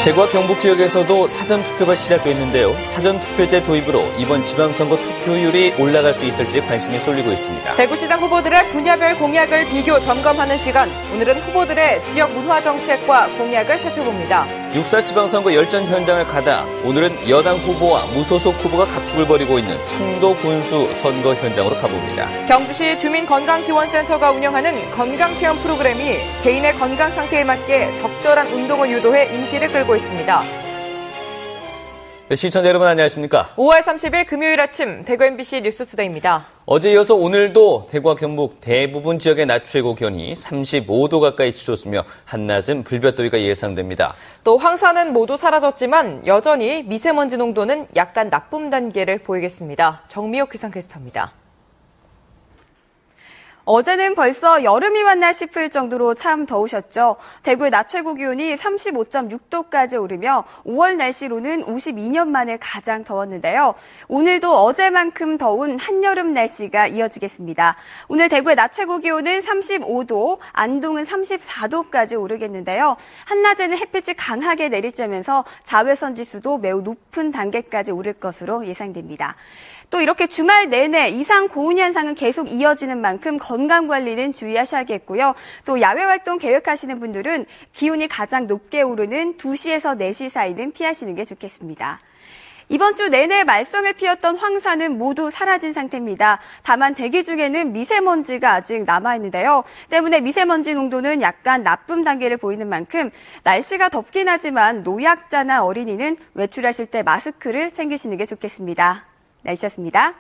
대구와 경북 지역에서도 사전투표가 시작됐는데요. 사전투표제 도입으로 이번 지방선거 투표율이 올라갈 수 있을지 관심이 쏠리고 있습니다. 대구시장 후보들의 분야별 공약을 비교 점검하는 시간. 오늘은 후보들의 지역 문화 정책과 공약을 살펴봅니다. 6.4 지방선거 열전 현장을 가다 오늘은 여당 후보와 무소속 후보가 각축을 벌이고 있는 청도 군수 선거 현장으로 가봅니다. 경주시 주민건강지원센터가 운영하는 건강체험 프로그램이 개인의 건강 상태에 맞게 적절한 운동을 유도해 인기를 끌고 있습니다. 네, 시청자 여러분 안녕하십니까? 5월 30일 금요일 아침 대구 MBC 뉴스투데이입니다. 어제 이어서 오늘도 대구와 경북 대부분 지역의 낮 최고 기온이 35도 가까이 치솟으며 한낮은 불볕더위가 예상됩니다. 또 황사는 모두 사라졌지만 여전히 미세먼지 농도는 약간 나쁨 단계를 보이겠습니다. 정미옥 기상캐스터입니다. 어제는 벌써 여름이 왔나 싶을 정도로 참 더우셨죠. 대구의 낮 최고 기온이 35.6도까지 오르며 5월 날씨로는 52년 만에 가장 더웠는데요. 오늘도 어제만큼 더운 한여름 날씨가 이어지겠습니다. 오늘 대구의 낮 최고 기온은 35도, 안동은 34도까지 오르겠는데요. 한낮에는 햇빛이 강하게 내리쬐면서 자외선 지수도 매우 높은 단계까지 오를 것으로 예상됩니다. 또 이렇게 주말 내내 이상 고온 현상은 계속 이어지는 만큼 건강관리는 주의하셔야겠고요. 또 야외활동 계획하시는 분들은 기온이 가장 높게 오르는 2시에서 4시 사이는 피하시는 게 좋겠습니다. 이번 주 내내 말썽을 피웠던 황사는 모두 사라진 상태입니다. 다만 대기 중에는 미세먼지가 아직 남아있는데요. 때문에 미세먼지 농도는 약간 나쁨 단계를 보이는 만큼 날씨가 덥긴 하지만 노약자나 어린이는 외출하실 때 마스크를 챙기시는 게 좋겠습니다. 날씨였습니다.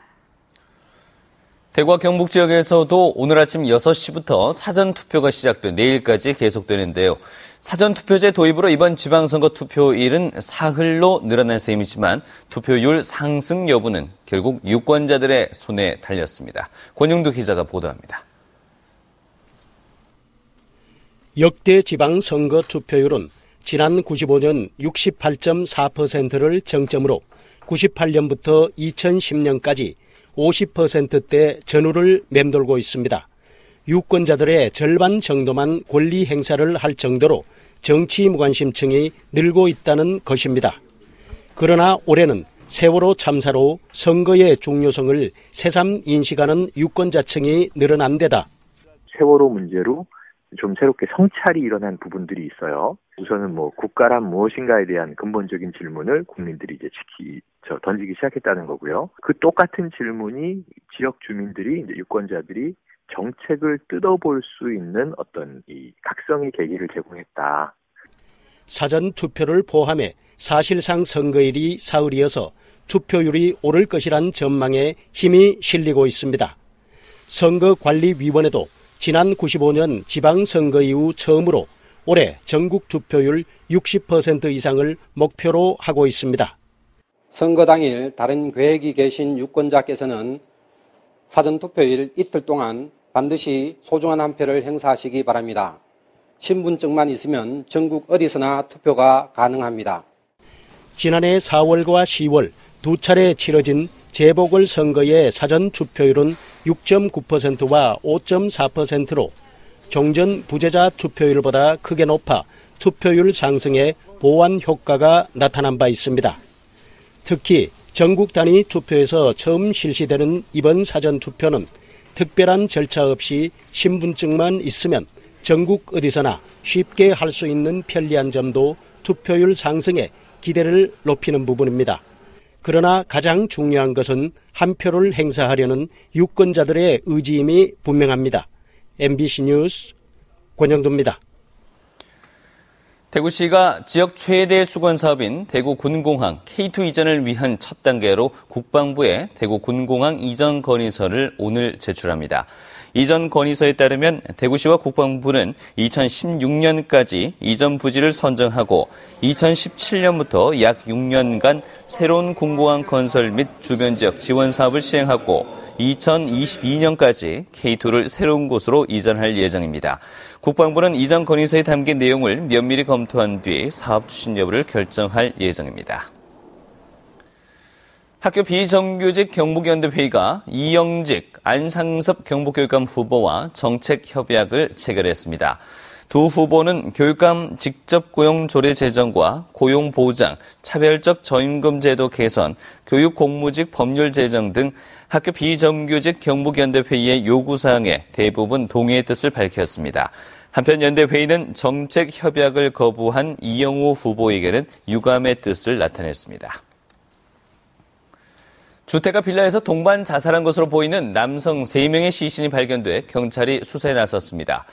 대구와 경북 지역에서도 오늘 아침 6시부터 사전투표가 시작돼 내일까지 계속되는데요. 사전투표제 도입으로 이번 지방선거 투표일은 사흘로 늘어난 셈이지만 투표율 상승 여부는 결국 유권자들의 손에 달렸습니다. 권용두 기자가 보도합니다. 역대 지방선거 투표율은 지난 95년 68.4%를 정점으로 98년부터 2010년까지 50%대 전후를 맴돌고 있습니다. 유권자들의 절반 정도만 권리 행사를 할 정도로 정치 무관심층이 늘고 있다는 것입니다. 그러나 올해는 세월호 참사로 선거의 중요성을 새삼 인식하는 유권자층이 늘어난 데다 세월호 문제로 좀 새롭게 성찰이 일어난 부분들이 있어요. 우선은 국가란 무엇인가에 대한 근본적인 질문을 국민들이 이제 던지기 시작했다는 거고요. 그 똑같은 질문이 지역 주민들이 이제 유권자들이 정책을 뜯어볼 수 있는 어떤 이 각성의 계기를 제공했다. 사전 투표를 포함해 사실상 선거일이 사흘이어서 투표율이 오를 것이란 전망에 힘이 실리고 있습니다. 선거관리위원회도 지난 95년 지방선거 이후 처음으로 올해 전국 투표율 60% 이상을 목표로 하고 있습니다. 선거 당일 다른 계획이 계신 유권자께서는 사전투표일 이틀 동안 반드시 소중한 한 표를 행사하시기 바랍니다. 신분증만 있으면 전국 어디서나 투표가 가능합니다. 지난해 4월과 10월 두 차례 치러진 재보궐선거의 사전투표율은 6.9%와 5.4%로 종전 부재자 투표율보다 크게 높아 투표율 상승에 보완 효과가 나타난 바 있습니다. 특히 전국 단위 투표에서 처음 실시되는 이번 사전투표는 특별한 절차 없이 신분증만 있으면 전국 어디서나 쉽게 할 수 있는 편리한 점도 투표율 상승에 기대를 높이는 부분입니다. 그러나 가장 중요한 것은 한 표를 행사하려는 유권자들의 의지임이 분명합니다. MBC 뉴스 권영두입니다. 대구시가 지역 최대 수건 사업인 대구 군공항 K2 이전을 위한 첫 단계로 국방부에 대구 군공항 이전 건의서를 오늘 제출합니다. 이전 건의서에 따르면 대구시와 국방부는 2016년까지 이전 부지를 선정하고 2017년부터 약 6년간 새로운 군공항 건설 및 주변 지역 지원 사업을 시행하고 2022년까지 K2를 새로운 곳으로 이전할 예정입니다. 국방부는 이전 건의서에 담긴 내용을 면밀히 검토한 뒤 사업 추진 여부를 결정할 예정입니다. 학교 비정규직 경북연대회의가 이영직, 안상섭 경북교육감 후보와 정책협약을 체결했습니다. 두 후보는 교육감 직접 고용 조례 제정과 고용 보장, 차별적 저임금 제도 개선, 교육 공무직 법률 제정 등 학교 비정규직 경북연대회의의 요구사항에 대부분 동의의 뜻을 밝혔습니다. 한편 연대회의는 정책 협약을 거부한 이영우 후보에게는 유감의 뜻을 나타냈습니다. 주택가 빌라에서 동반 자살한 것으로 보이는 남성 3명의 시신이 발견돼 경찰이 수사에 나섰습니다.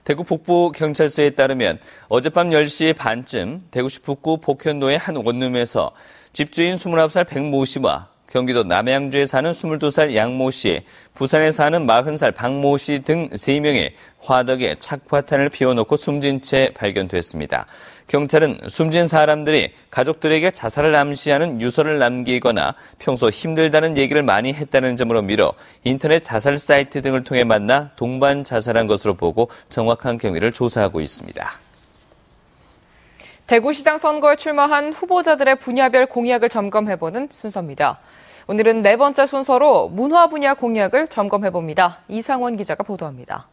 대구 북부경찰서에 따르면 어젯밤 10시 반쯤 대구시 북구 복현로의 한 원룸에서 집주인 29살 백모 씨와 경기도 남양주에 사는 22살 양모 씨, 부산에 사는 40살 박모 씨 등 3명의 화덕에 착화탄을 피워놓고 숨진 채 발견됐습니다. 경찰은 숨진 사람들이 가족들에게 자살을 암시하는 유서를 남기거나 평소 힘들다는 얘기를 많이 했다는 점으로 미뤄 인터넷 자살 사이트 등을 통해 만나 동반 자살한 것으로 보고 정확한 경위를 조사하고 있습니다. 대구시장 선거에 출마한 후보자들의 분야별 공약을 점검해보는 순서입니다. 오늘은 4번째 순서로 문화 분야 공약을 점검해봅니다. 이상원 기자가 보도합니다.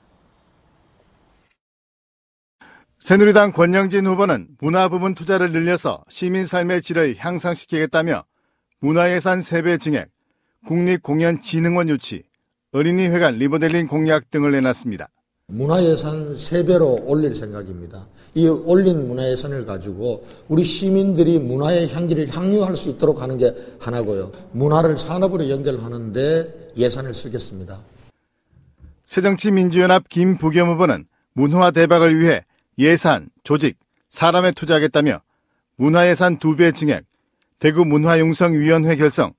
새누리당 권영진 후보는 문화 부문 투자를 늘려서 시민 삶의 질을 향상시키겠다며 문화예산 3배 증액, 국립공연진흥원 유치, 어린이회관 리모델링 공약 등을 내놨습니다. 문화예산 3배로 올릴 생각입니다. 이 올린 문화예산을 가지고 우리 시민들이 문화의 향기를 향유할 수 있도록 하는 게 하나고요. 문화를 산업으로 연결하는데 예산을 쓰겠습니다. 새정치민주연합 김부겸 후보는 문화 대박을 위해 예산, 조직, 사람에 투자하겠다며 문화예산 2배 증액, 대구 문화융성위원회 결성,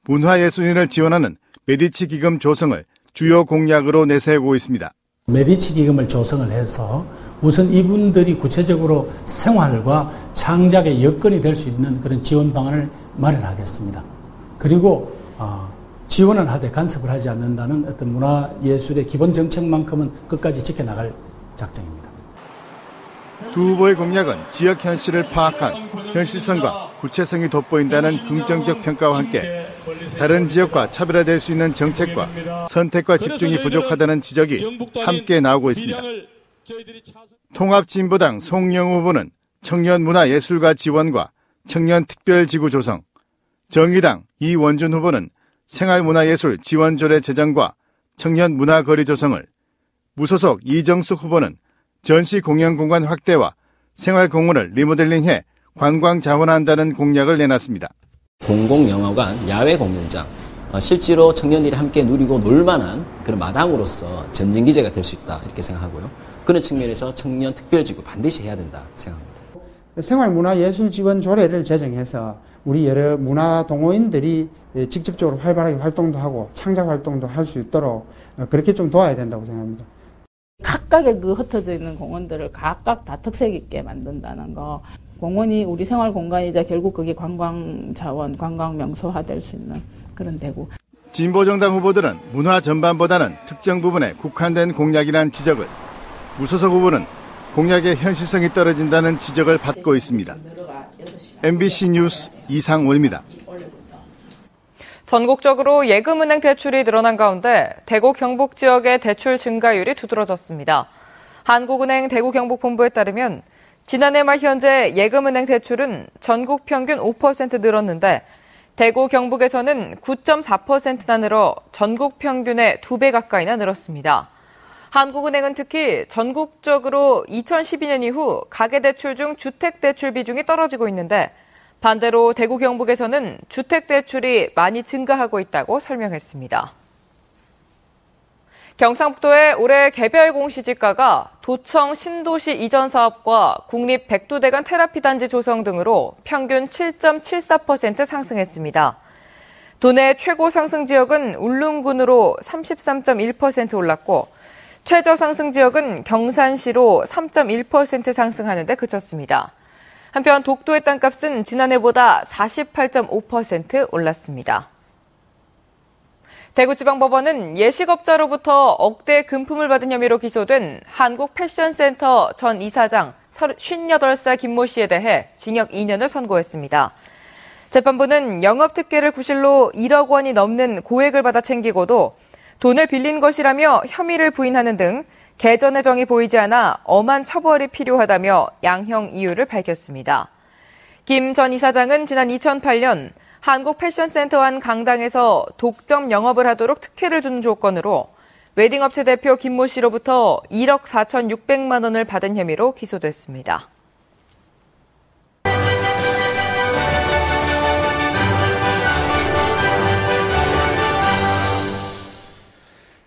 문화예술인을 지원하는 메디치 기금 조성을 주요 공약으로 내세우고 있습니다. 메디치 기금을 조성을 해서 우선 이분들이 구체적으로 생활과 창작의 여건이 될 수 있는 그런 지원 방안을 마련하겠습니다. 그리고 지원을 하되 간섭을 하지 않는다는 어떤 문화예술의 기본 정책만큼은 끝까지 지켜나갈 작정입니다. 두 후보의 공약은 지역 현실을 파악한 현실성과 구체성이 돋보인다는 긍정적 평가와 함께 다른 지역과 차별화될 수 있는 정책과 선택과 집중이 부족하다는 지적이 함께 나오고 있습니다. 통합진보당 송영우 후보는 청년문화예술가 지원과 청년특별지구 조성, 정의당 이원준 후보는 생활문화예술 지원조례 제정과 청년문화거리 조성을, 무소속 이정숙 후보는 전시공연공간 확대와 생활공원을 리모델링해 관광 자원한다는 공약을 내놨습니다. 공공영화관, 야외공연장, 실제로 청년들이 함께 누리고 놀만한 그런 마당으로서 전진기제가 될 수 있다 이렇게 생각하고요. 그런 측면에서 청년특별지구 반드시 해야 된다 생각합니다. 생활문화예술지원조례를 제정해서 우리 여러 문화동호인들이 직접적으로 활발하게 활동도 하고 창작활동도 할 수 있도록 그렇게 좀 도와야 된다고 생각합니다. 각각의 그 흩어져 있는 공원들을 각각 다 특색 있게 만든다는 거. 공원이 우리 생활 공간이자 결국 그게 관광 자원, 관광 명소화 될 수 있는 그런 데고. 진보정당 후보들은 문화 전반보다는 특정 부분에 국한된 공약이라는 지적을, 무소속 후보는 공약의 현실성이 떨어진다는 지적을 받고 있습니다. MBC 뉴스 이상원입니다. 전국적으로 예금은행 대출이 늘어난 가운데 대구 경북 지역의 대출 증가율이 두드러졌습니다. 한국은행 대구 경북본부에 따르면 지난해 말 현재 예금은행 대출은 전국 평균 5% 늘었는데 대구 경북에서는 9.4%나 늘어 전국 평균의 2배 가까이나 늘었습니다. 한국은행은 특히 전국적으로 2012년 이후 가계대출 중 주택대출 비중이 떨어지고 있는데 반대로 대구 경북에서는 주택대출이 많이 증가하고 있다고 설명했습니다. 경상북도의 올해 개별 공시지가가 도청 신도시 이전 사업과 국립 백두대간 테라피 단지 조성 등으로 평균 7.74% 상승했습니다. 도내 최고 상승 지역은 울릉군으로 33.1% 올랐고 최저 상승 지역은 경산시로 3.1% 상승하는 데 그쳤습니다. 한편 독도의 땅값은 지난해보다 48.5% 올랐습니다. 대구지방법원은 예식업자로부터 억대 금품을 받은 혐의로 기소된 한국패션센터 전 이사장 58살 김모 씨에 대해 징역 2년을 선고했습니다. 재판부는 영업특혜를 구실로 1억 원이 넘는 고액을 받아 챙기고도 돈을 빌린 것이라며 혐의를 부인하는 등 개전의 정이 보이지 않아 엄한 처벌이 필요하다며 양형 이유를 밝혔습니다. 김 전 이사장은 지난 2008년 한국 패션센터 한 강당에서 독점 영업을 하도록 특혜를 주는 조건으로 웨딩업체 대표 김모 씨로부터 1억 4,600만 원을 받은 혐의로 기소됐습니다.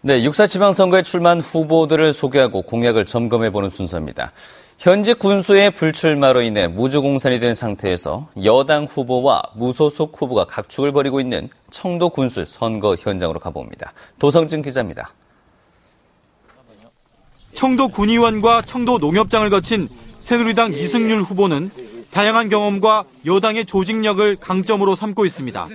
네, 6.4 지방선거에 출마한 후보들을 소개하고 공약을 점검해보는 순서입니다. 현재 군수의 불출마로 인해 무주공산이 된 상태에서 여당 후보와 무소속 후보가 각축을 벌이고 있는 청도 군수 선거 현장으로 가봅니다. 도성진 기자입니다. 청도 군의원과 청도 농협장을 거친 새누리당 이승률 후보는 다양한 경험과 여당의 조직력을 강점으로 삼고 있습니다.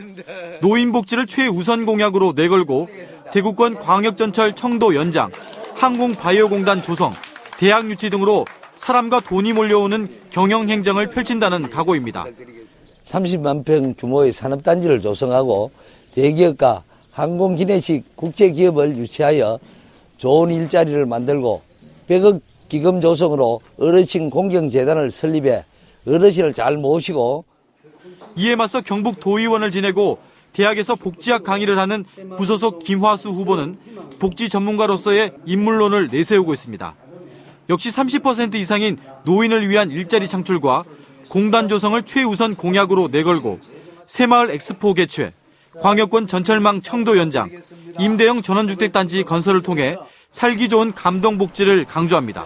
노인복지를 최우선 공약으로 내걸고 대구권 광역전철 청도 연장, 항공바이오공단 조성, 대학 유치 등으로 사람과 돈이 몰려오는 경영행정을 펼친다는 각오입니다. 30만 평 규모의 산업단지를 조성하고 대기업과 항공기내식 국제기업을 유치하여 좋은 일자리를 만들고 100억 기금 조성으로 어르신 공경재단을 설립해 어르신을 잘 모시고 이에 맞서 경북 도의원을 지내고 대학에서 복지학 강의를 하는 무소속 김화수 후보는 복지 전문가로서의 인물론을 내세우고 있습니다. 역시 30% 이상인 노인을 위한 일자리 창출과 공단 조성을 최우선 공약으로 내걸고 새마을 엑스포 개최, 광역권 전철망 청도 연장, 임대형 전원주택단지 건설을 통해 살기 좋은 감동복지를 강조합니다.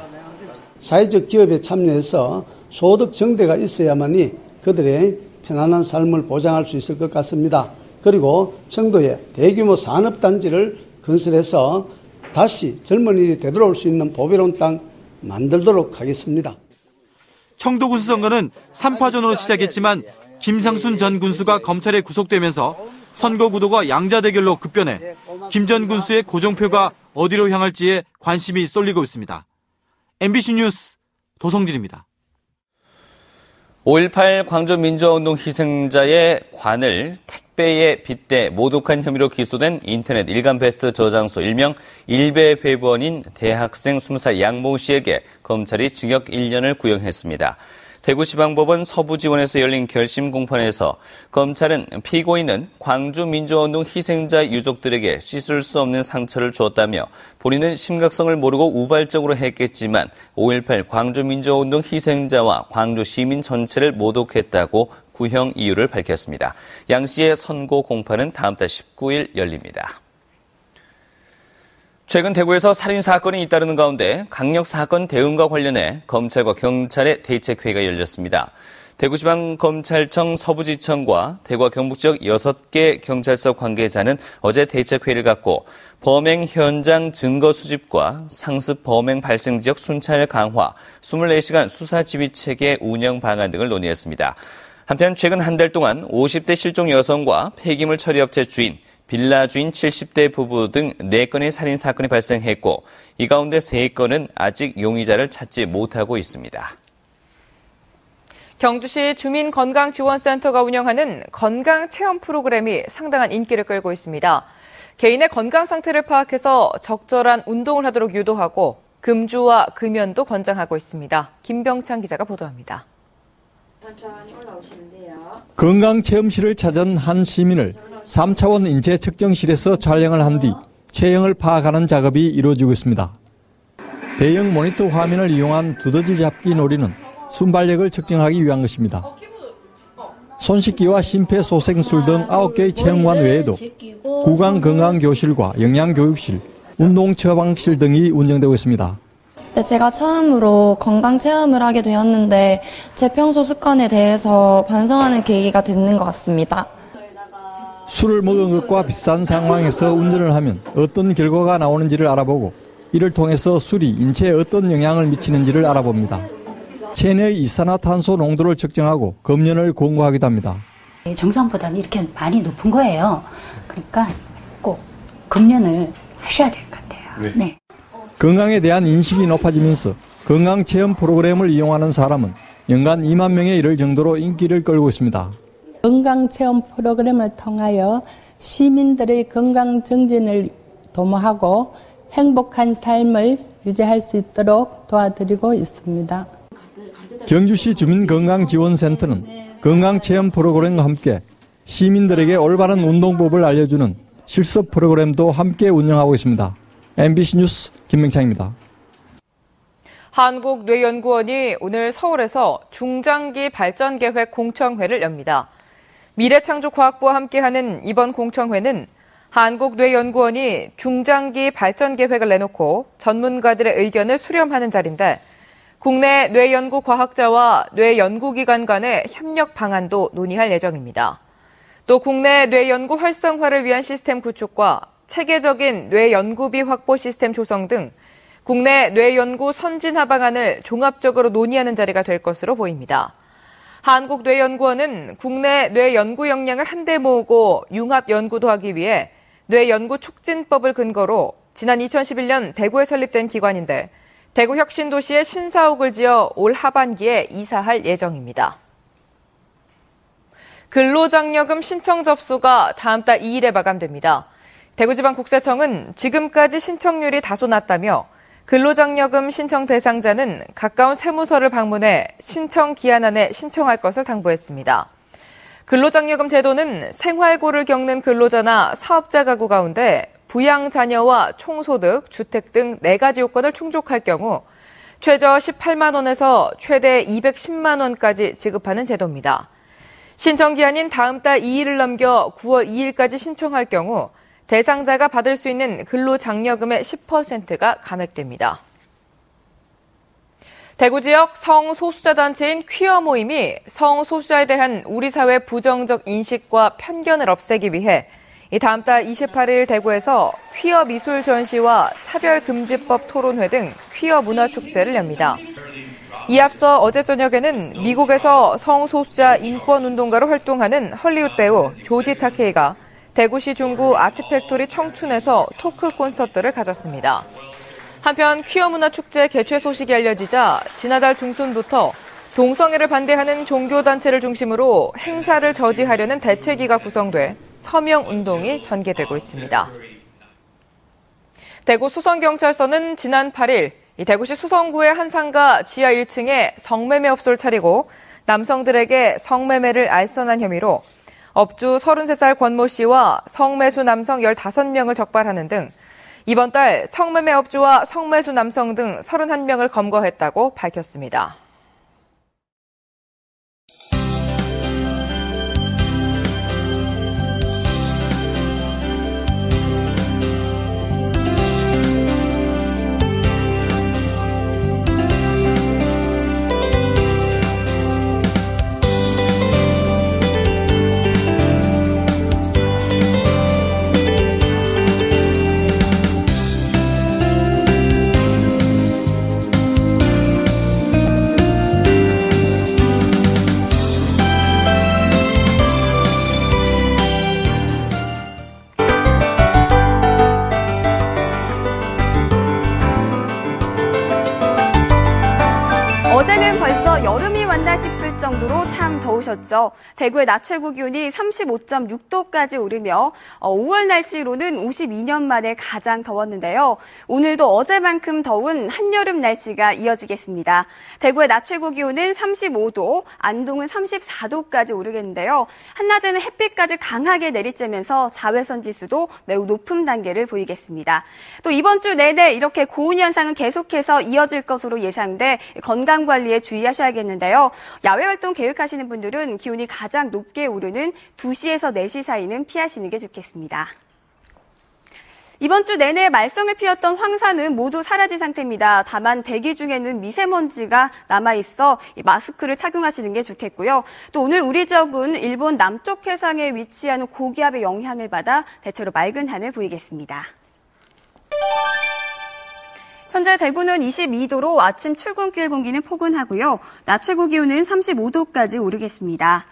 사회적 기업에 참여해서 소득 증대가 있어야만이 그들의 편안한 삶을 보장할 수 있을 것 같습니다. 그리고 청도에 대규모 산업단지를 건설해서 다시 젊은이들이 되돌아올 수 있는 보배로운 땅 만들도록 하겠습니다. 청도 군수 선거는 3파전으로 시작했지만 김상순 전 군수가 검찰에 구속되면서 선거 구도가 양자 대결로 급변해 김 전 군수의 고정표가 어디로 향할지에 관심이 쏠리고 있습니다. MBC 뉴스 도성진입니다. 5.18 광주민주화운동 희생자의 관을 택배에 빗대 모독한 혐의로 기소된 인터넷 일간 베스트 저장소 일명 일베 회원인 대학생 20살 양모 씨에게 검찰이 징역 1년을 구형했습니다. 대구지방법원 서부지원에서 열린 결심 공판에서 검찰은 피고인은 광주민주화운동 희생자 유족들에게 씻을 수 없는 상처를 주었다며 본인은 심각성을 모르고 우발적으로 했겠지만 5.18 광주민주화운동 희생자와 광주 시민 전체를 모독했다고 구형 이유를 밝혔습니다. 양 씨의 선고 공판은 다음 달 19일 열립니다. 최근 대구에서 살인 사건이 잇따르는 가운데 강력 사건 대응과 관련해 검찰과 경찰의 대책회의가 열렸습니다. 대구지방검찰청 서부지청과 대구와 경북 지역 6개 경찰서 관계자는 어제 대책회의를 갖고 범행 현장 증거 수집과 상습 범행 발생 지역 순찰 강화, 24시간 수사지휘체계 운영 방안 등을 논의했습니다. 한편 최근 한 달 동안 50대 실종 여성과 폐기물 처리업체 주인, 빌라 주인 70대 부부 등 4건의 살인 사건이 발생했고 이 가운데 3건은 아직 용의자를 찾지 못하고 있습니다. 경주시 주민건강지원센터가 운영하는 건강체험 프로그램이 상당한 인기를 끌고 있습니다. 개인의 건강 상태를 파악해서 적절한 운동을 하도록 유도하고 금주와 금연도 권장하고 있습니다. 김병창 기자가 보도합니다. 천천히 올라오시면 돼요. 건강체험실을 찾은 한 시민을 3차원 인체 측정실에서 촬영을 한 뒤 체형을 파악하는 작업이 이루어지고 있습니다. 대형 모니터 화면을 이용한 두더지 잡기 놀이는 순발력을 측정하기 위한 것입니다. 손 씻기와 심폐소생술 등 9개의 체험관 외에도 구강건강교실과 영양교육실, 운동처방실 등이 운영되고 있습니다. 제가 처음으로 건강체험을 하게 되었는데 제 평소 습관에 대해서 반성하는 계기가 되는 것 같습니다. 술을 먹은 것과 비슷한 상황에서 운전을 하면 어떤 결과가 나오는지를 알아보고 이를 통해서 술이 인체에 어떤 영향을 미치는지를 알아봅니다. 체내의 이산화탄소 농도를 측정하고 금연을 권고하기도 합니다. 정상보다는 이렇게 많이 높은 거예요. 그러니까 꼭 금연을 하셔야 될 것 같아요. 네. 건강에 대한 인식이 높아지면서 건강체험 프로그램을 이용하는 사람은 연간 2만 명에 이를 정도로 인기를 끌고 있습니다. 건강체험 프로그램을 통하여 시민들의 건강 정진을 도모하고 행복한 삶을 유지할 수 있도록 도와드리고 있습니다. 경주시 주민건강지원센터는 건강체험 프로그램과 함께 시민들에게 올바른 운동법을 알려주는 실습 프로그램도 함께 운영하고 있습니다. MBC 뉴스 김명창입니다. 한국뇌연구원이 오늘 서울에서 중장기 발전계획 공청회를 엽니다. 미래창조과학부와 함께하는 이번 공청회는 한국뇌연구원이 중장기 발전계획을 내놓고 전문가들의 의견을 수렴하는 자리인데 국내 뇌연구 과학자와 뇌연구기관 간의 협력 방안도 논의할 예정입니다. 또 국내 뇌연구 활성화를 위한 시스템 구축과 체계적인 뇌연구비 확보 시스템 조성 등 국내 뇌연구 선진화 방안을 종합적으로 논의하는 자리가 될 것으로 보입니다. 한국뇌연구원은 국내 뇌연구 역량을 한데 모으고 융합 연구도 하기 위해 뇌연구 촉진법을 근거로 지난 2011년 대구에 설립된 기관인데 대구 혁신도시에 신사옥을 지어 올 하반기에 이사할 예정입니다. 근로장려금 신청 접수가 다음 달 2일에 마감됩니다. 대구지방국세청은 지금까지 신청률이 다소 낮다며 근로장려금 신청 대상자는 가까운 세무서를 방문해 신청 기한 안에 신청할 것을 당부했습니다. 근로장려금 제도는 생활고를 겪는 근로자나 사업자 가구 가운데 부양 자녀와 총소득, 주택 등 4가지 요건을 충족할 경우 최저 18만 원에서 최대 210만 원까지 지급하는 제도입니다. 신청 기한인 다음 달 2일을 넘겨 9월 2일까지 신청할 경우 대상자가 받을 수 있는 근로장려금의 10%가 감액됩니다. 대구 지역 성소수자 단체인 퀴어 모임이 성소수자에 대한 우리 사회 부정적 인식과 편견을 없애기 위해 다음 달 28일 대구에서 퀴어 미술 전시와 차별금지법 토론회 등 퀴어 문화축제를 엽니다. 이 앞서 어제 저녁에는 미국에서 성소수자 인권운동가로 활동하는 헐리우드 배우 조지 타케이가 대구시 중구 아트팩토리 청춘에서 토크 콘서트를 가졌습니다. 한편 퀴어 문화축제 개최 소식이 알려지자 지난달 중순부터 동성애를 반대하는 종교단체를 중심으로 행사를 저지하려는 대책위가 구성돼 서명운동이 전개되고 있습니다. 대구 수성경찰서는 지난 8일 대구시 수성구의 한 상가 지하 1층에 성매매 업소를 차리고 남성들에게 성매매를 알선한 혐의로 업주 33살 권모 씨와 성매수 남성 15명을 적발하는 등 이번 달 성매매 업주와 성매수 남성 등 31명을 검거했다고 밝혔습니다. 어제는 벌써 여름이 왔나 싶을 정도로 참 더우셨죠. 대구의 낮 최고 기온이 35.6도까지 오르며 5월 날씨로는 52년 만에 가장 더웠는데요. 오늘도 어제만큼 더운 한여름 날씨가 이어지겠습니다. 대구의 낮 최고 기온은 35도, 안동은 34도까지 오르겠는데요. 한낮에는 햇빛까지 강하게 내리쬐면서 자외선 지수도 매우 높은 단계를 보이겠습니다. 또 이번 주 내내 이렇게 고온 현상은 계속해서 이어질 것으로 예상돼 건강관리에 주의하셔야겠는데요. 야외활동 계획하시는 분들은 기온이 가장 높게 오르는 2시에서 4시 사이는 피하시는 게 좋겠습니다. 이번 주 내내 말썽을 피웠던 황사는 모두 사라진 상태입니다. 다만 대기 중에는 미세먼지가 남아있어 마스크를 착용하시는 게 좋겠고요. 또 오늘 우리 지역은 일본 남쪽 해상에 위치하는 고기압의 영향을 받아 대체로 맑은 하늘 보이겠습니다. 현재 대구는 22도로 아침 출근길 공기는 포근하고요. 낮 최고 기온은 35도까지 오르겠습니다.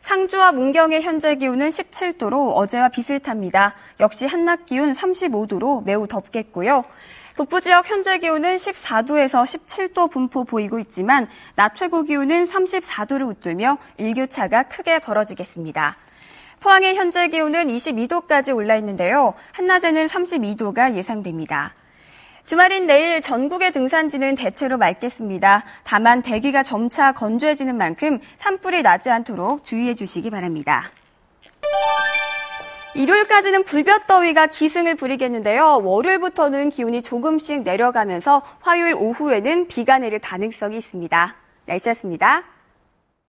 상주와 문경의 현재 기온은 17도로 어제와 비슷합니다. 역시 한낮 기온 35도로 매우 덥겠고요. 북부 지역 현재 기온은 14도에서 17도 분포 보이고 있지만 낮 최고 기온은 34도를 웃돌며 일교차가 크게 벌어지겠습니다. 포항의 현재 기온은 22도까지 올라 있는데요. 한낮에는 32도가 예상됩니다. 주말인 내일 전국의 등산지는 대체로 맑겠습니다. 다만 대기가 점차 건조해지는 만큼 산불이 나지 않도록 주의해 주시기 바랍니다. 일요일까지는 불볕더위가 기승을 부리겠는데요. 월요일부터는 기온이 조금씩 내려가면서 화요일 오후에는 비가 내릴 가능성이 있습니다. 날씨였습니다.